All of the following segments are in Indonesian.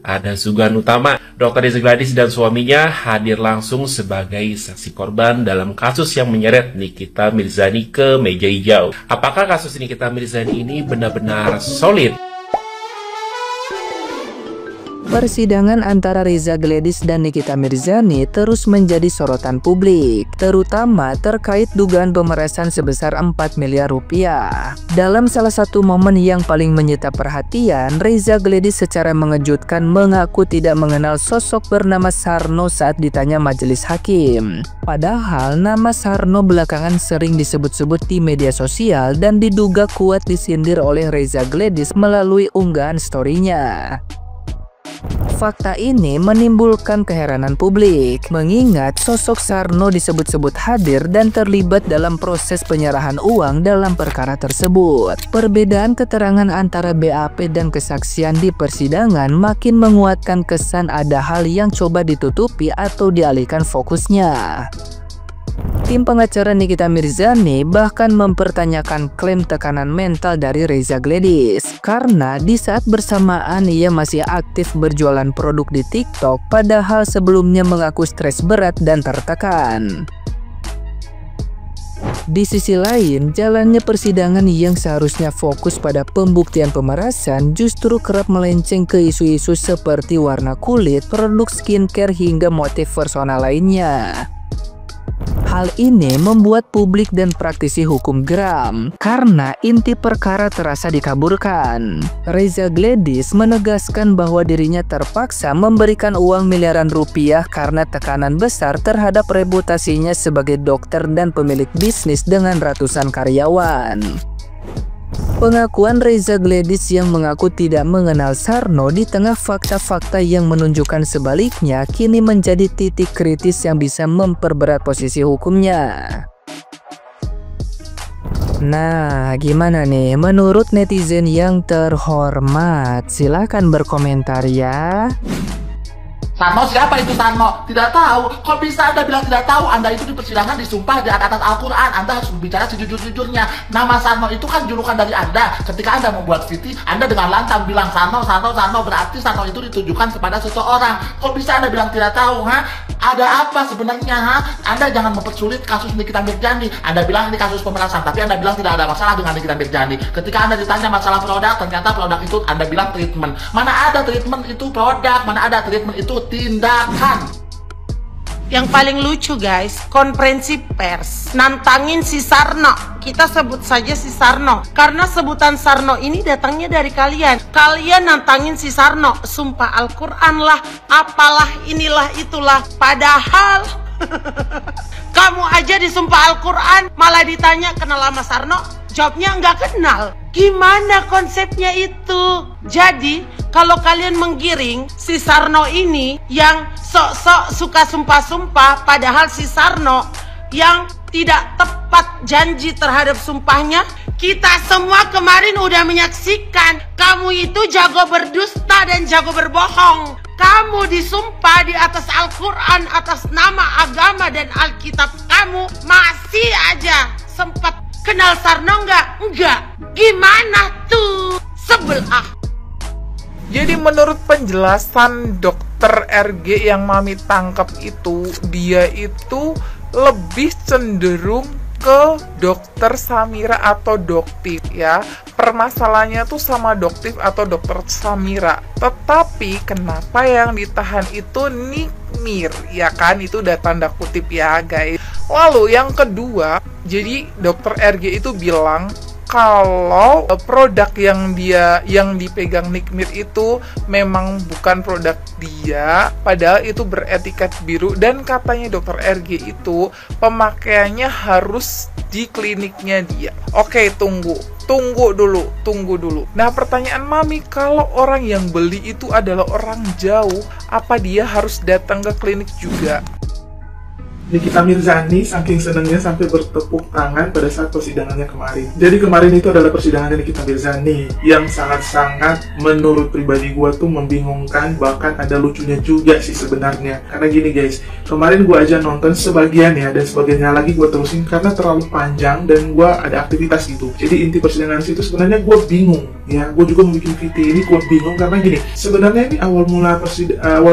ada Sugan Utama. Dr. Reza Gladys dan suaminya hadir langsung sebagai saksi korban dalam kasus yang menyeret Nikita Mirzani ke meja hijau. Apakah kasus Nikita Mirzani ini benar-benar solid? Persidangan antara Reza Gladys dan Nikita Mirzani terus menjadi sorotan publik, terutama terkait dugaan pemerasan sebesar 4 miliar rupiah. Dalam salah satu momen yang paling menyita perhatian, Reza Gladys secara mengejutkan mengaku tidak mengenal sosok bernama Sarno saat ditanya majelis hakim. Padahal nama Sarno belakangan sering disebut-sebut di media sosial dan diduga kuat disindir oleh Reza Gladys melalui unggahan story-nya. Fakta ini menimbulkan keheranan publik, mengingat sosok Sarno disebut-sebut hadir dan terlibat dalam proses penyerahan uang dalam perkara tersebut. Perbedaan keterangan antara BAP dan kesaksian di persidangan makin menguatkan kesan ada hal yang coba ditutupi atau dialihkan fokusnya. Tim pengacara Nikita Mirzani bahkan mempertanyakan klaim tekanan mental dari Reza Gladys karena di saat bersamaan ia masih aktif berjualan produk di TikTok padahal sebelumnya mengaku stres berat dan tertekan. Di sisi lain, jalannya persidangan yang seharusnya fokus pada pembuktian pemerasan justru kerap melenceng ke isu-isu seperti warna kulit, produk skincare hingga motif personal lainnya. Hal ini membuat publik dan praktisi hukum geram karena inti perkara terasa dikaburkan. Reza Gladys menegaskan bahwa dirinya terpaksa memberikan uang miliaran rupiah karena tekanan besar terhadap reputasinya sebagai dokter dan pemilik bisnis dengan ratusan karyawan. Pengakuan Reza Gladys yang mengaku tidak mengenal Sarno di tengah fakta-fakta yang menunjukkan sebaliknya kini menjadi titik kritis yang bisa memperberat posisi hukumnya. Nah, gimana nih menurut netizen yang terhormat? Silahkan berkomentar ya. Sarno siapa itu Sarno? Tidak tahu. Kok bisa Anda bilang tidak tahu? Anda itu di persidangan disumpah di atas Al-Quran. Anda harus bicara sejujur-jujurnya. Nama Sarno itu kan julukan dari Anda. Ketika Anda membuat VT, Anda dengan lantang bilang Sarno, berarti Sarno itu ditujukan kepada seseorang. Kok bisa Anda bilang tidak tahu? Ada apa sebenarnya? Anda jangan mempersulit kasus Nikita Mirzani. Anda bilang ini kasus pemerasan, tapi Anda bilang tidak ada masalah dengan Nikita Mirzani. Ketika Anda ditanya masalah produk, ternyata produk itu Anda bilang treatment. Mana ada treatment itu produk? Mana ada treatment itu tindakan. Yang paling lucu guys, konferensi pers nantangin si Sarno. Kita sebut saja si Sarno karena sebutan Sarno ini datangnya dari kalian. Kalian nantangin si Sarno, sumpah Al-Quran lah, apalah, inilah, itulah. Padahal kamu aja disumpah Al-Quran malah ditanya kenal sama Sarno, jawabnya nggak kenal. Gimana konsepnya itu? Jadi kalau kalian menggiring si Sarno ini yang sok-sok suka sumpah-sumpah, padahal si Sarno yang tidak tepat janji terhadap sumpahnya, kita semua kemarin udah menyaksikan kamu itu jago berdusta dan jago berbohong. Kamu disumpah di atas Al-Quran, atas nama agama dan Alkitab kamu, masih aja sempat kenal Sarno nggak? Enggak. Gimana tuh? Sebel ah. Jadi menurut penjelasan dokter RG yang Mami tangkap itu, dia itu lebih cenderung ke dokter Samira atau Doktif ya. Permasalahannya tuh sama Doktif atau dokter Samira. Tetapi kenapa yang ditahan itu Nikmir ya kan? Itu udah tanda kutip ya guys. Lalu yang kedua, jadi dokter RG itu bilang kalau produk yang dipegang Nikmir itu memang bukan produk dia, padahal itu beretiket biru, dan katanya dokter RG itu pemakaiannya harus di kliniknya dia. Oke, tunggu dulu. Nah, pertanyaan Mami, kalau orang yang beli itu adalah orang jauh, apa dia harus datang ke klinik juga? Nikita Mirzani saking senangnya sampai bertepuk tangan pada saat persidangannya kemarin. Jadi kemarin itu adalah persidangan Nikita Mirzani yang sangat-sangat menurut pribadi gue tuh membingungkan, bahkan ada lucunya juga sih sebenarnya. Karena gini guys, kemarin gue aja nonton sebagian ya, dan sebagiannya lagi gue terusin karena terlalu panjang dan gue ada aktivitas gitu. Jadi inti persidangan itu sebenarnya gue bingung. ya. Gue juga mau bikin VT ini, gue bingung karena gini, sebenarnya ini awal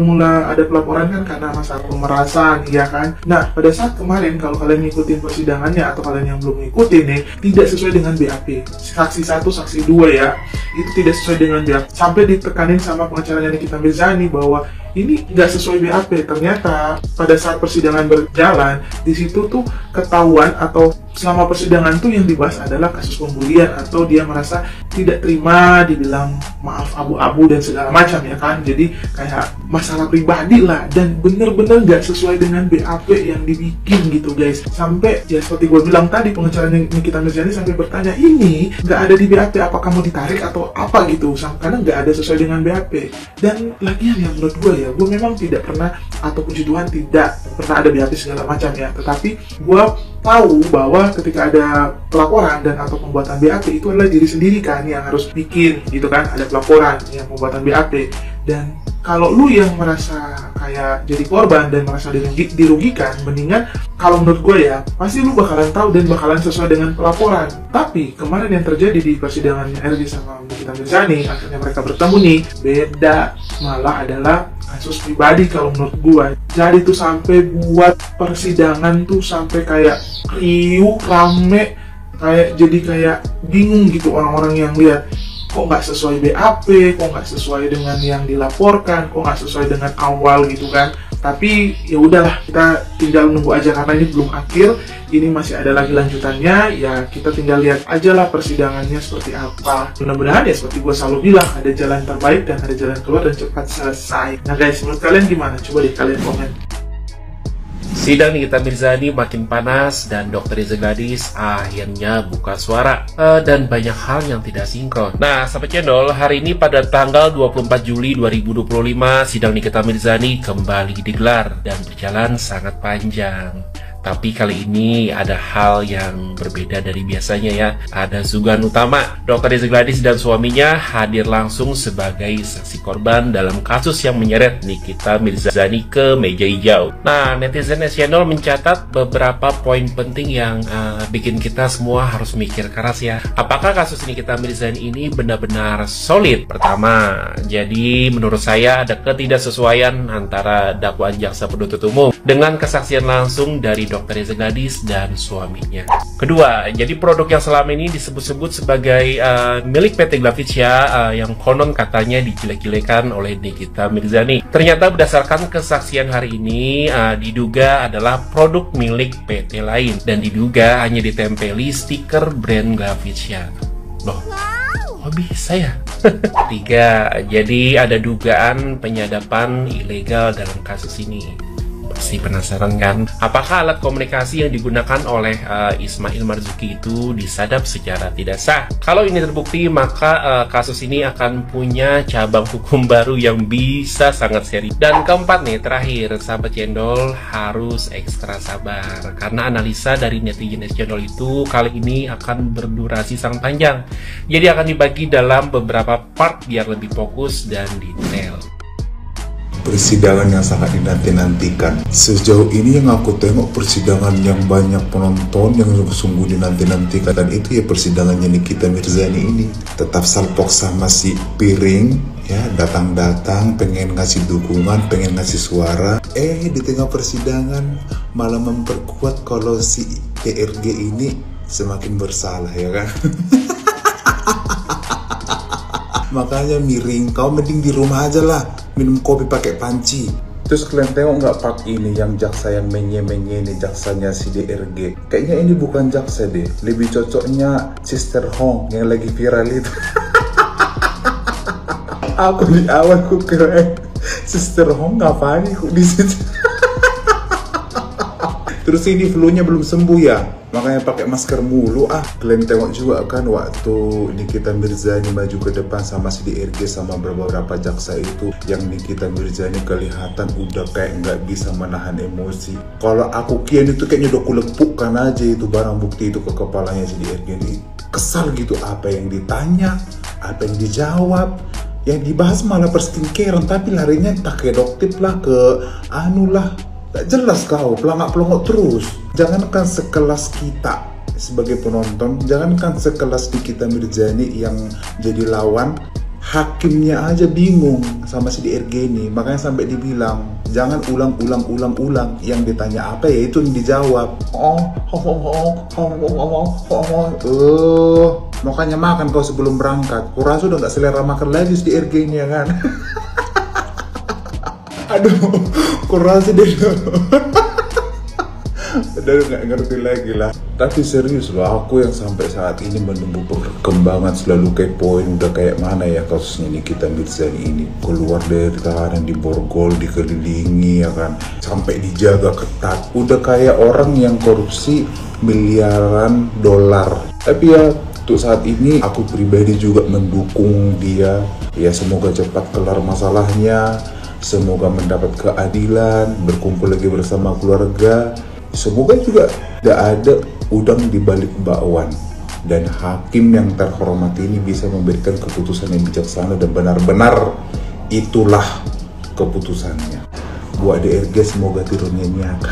mula ada pelaporan kan karena masalah pemerasan, ya kan. Nah, pada saat kemarin kalau kalian ngikutin persidangannya atau kalian yang belum ngikutin nih, tidak sesuai dengan BAP. Saksi 1, saksi 2 ya, itu tidak sesuai dengan BAP. Sampai ditekanin sama pengacaranya Nikita Mirzani bahwa ini nggak sesuai BAP. Ternyata pada saat persidangan berjalan, di situ tuh ketahuan atau selama persidangan tuh yang dibahas adalah kasus pembulian, atau dia merasa tidak terima, dibilang maaf abu-abu dan segala macam, ya kan. Jadi kayak masalah pribadi lah, dan bener-bener nggak sesuai dengan BAP yang dibikin gitu guys. Sampai ya seperti gue bilang tadi, pengacara Nikita Mirzani sampai bertanya, ini nggak ada di BAP, apakah mau ditarik atau apa gitu, karena nggak ada sesuai dengan BAP. Dan lagian yang menurut gue ya, gue memang tidak pernah, atau puji Tuhan tidak pernah ada BAP segala macam ya, tetapi gue tahu bahwa ketika ada pelaporan dan atau pembuatan BAP itu adalah diri sendiri kan yang harus bikin gitu kan, ada pelaporan yang pembuatan BAP. Dan kalau lu yang merasa kayak jadi korban dan merasa dirugikan, mendingan kalau menurut gue ya, pasti lu bakalan tahu dan bakalan sesuai dengan pelaporan. Tapi kemarin yang terjadi di persidangannya RG sama Nikita Mirzani, akhirnya mereka bertemu nih, beda, malah adalah kasus pribadi kalau menurut gue. Jadi tuh sampai buat persidangan tuh sampai kayak riuh, rame, jadi kayak bingung gitu orang-orang yang lihat, kok nggak sesuai BAP, kok nggak sesuai dengan yang dilaporkan, kok nggak sesuai dengan awal gitu kan. Tapi ya udahlah, kita tinggal nunggu aja karena ini belum akhir, ini masih ada lagi lanjutannya. Ya kita tinggal lihat aja lah persidangannya seperti apa. Mudah-mudahan ya seperti gue selalu bilang, ada jalan terbaik dan ada jalan keluar dan cepat selesai. Nah guys, menurut kalian gimana? Coba deh kalian komen. Sidang Nikita Mirzani makin panas dan Dr. Reza Gladys akhirnya buka suara dan banyak hal yang tidak sinkron. Nah, sahabat channel, hari ini pada tanggal 24 Juli 2025 sidang Nikita Mirzani kembali digelar dan berjalan sangat panjang. Tapi kali ini ada hal yang berbeda dari biasanya ya. Ada suguhan utama, Dr. Reza Gladys dan suaminya hadir langsung sebagai saksi korban dalam kasus yang menyeret Nikita Mirzani ke meja hijau. Nah, netizen channel mencatat beberapa poin penting yang bikin kita semua harus mikir keras ya. Apakah kasus Nikita Mirzani ini benar-benar solid? Pertama, jadi menurut saya ada ketidaksesuaian antara dakwaan jaksa penuntut umum dengan kesaksian langsung dari Dr. Reza Gladys dan suaminya. Kedua, jadi produk yang selama ini disebut-sebut sebagai milik PT Glavicia yang konon katanya dijelek-jelekan oleh Nikita Mirzani, ternyata berdasarkan kesaksian hari ini diduga adalah produk milik PT lain dan diduga hanya ditempeli stiker brand Glavicia. Loh, kok bisa ya? Tiga, jadi ada dugaan penyadapan ilegal dalam kasus ini. Pasti penasaran kan? Apakah alat komunikasi yang digunakan oleh Ismail Marzuki itu disadap secara tidak sah? Kalau ini terbukti, maka kasus ini akan punya cabang hukum baru yang bisa sangat serius. Dan keempat nih, terakhir, sahabat cendol harus ekstra sabar karena analisa dari netizen channel itu kali ini akan berdurasi sangat panjang. Jadi akan dibagi dalam beberapa part biar lebih fokus dan detail. Persidangan yang sangat dinanti-nantikan. Sejauh ini yang aku tengok persidangan yang banyak penonton yang sungguh dinanti-nantikan, dan itu ya persidangannya Nikita Mirzani ini. Tetap salpok sama si Piring ya, datang-datang pengen ngasih dukungan, pengen ngasih suara. Di tengah persidangan malah memperkuat kalau si TRG ini semakin bersalah ya kan. Makanya Miring, kau mending di rumah aja lah, minum kopi pakai panci. Terus kalian tengok nggak part ini yang jaksa yang menye-menye ini, jaksanya si DRG. Kayaknya ini bukan jaksa deh, lebih cocoknya Sister Hong yang lagi viral itu. Aku di awal kira Sister Hong ngapain kok di situ. Terus ini flu-nya belum sembuh ya, makanya pakai masker mulu. Kalian tengok juga kan waktu Nikita Mirzani maju ke depan sama si DRG sama beberapa jaksa itu, yang Nikita Mirzani kelihatan udah kayak nggak bisa menahan emosi. Kalau aku kian itu kayaknya udah kulepukkan aja itu barang bukti itu ke kepalanya si DRG ini. Kesal gitu, apa yang ditanya, apa yang dijawab. Yang dibahas malah perskincarean, tapi larinya tak ke dokter lah, ke anu lah. Gak jelas kau, pelangak-pelongok terus. Jangankan sekelas kita sebagai penonton, jangankan sekelas Nikita Mirzani yang jadi lawan, hakimnya aja bingung sama si DRG ini. Makanya sampai dibilang jangan ulang. Yang ditanya apa ya itu yang dijawab. Makanya makan kau sebelum berangkat. Kurasa udah gak selera makan lagi si DRG ini ya kan. Aduh, kurasa deh. Udah gak ngerti lagi lah. Tapi serius loh, aku yang sampai saat ini menunggu perkembangan, selalu kepoin udah kayak mana ya kasusnya Nikita Mirzani ini. Keluar dari tahanan di Borgol, dikelilingi ya kan, sampai dijaga ketat. Udah kayak orang yang korupsi miliaran dolar. Tapi ya untuk saat ini aku pribadi juga mendukung dia. Ya semoga cepat kelar masalahnya, semoga mendapat keadilan, berkumpul lagi bersama keluarga. Semoga juga tidak ada udang di balik bakwan, dan hakim yang terhormat ini bisa memberikan keputusan yang bijaksana dan benar-benar itulah keputusannya. Buat DRG semoga turunnya nyata.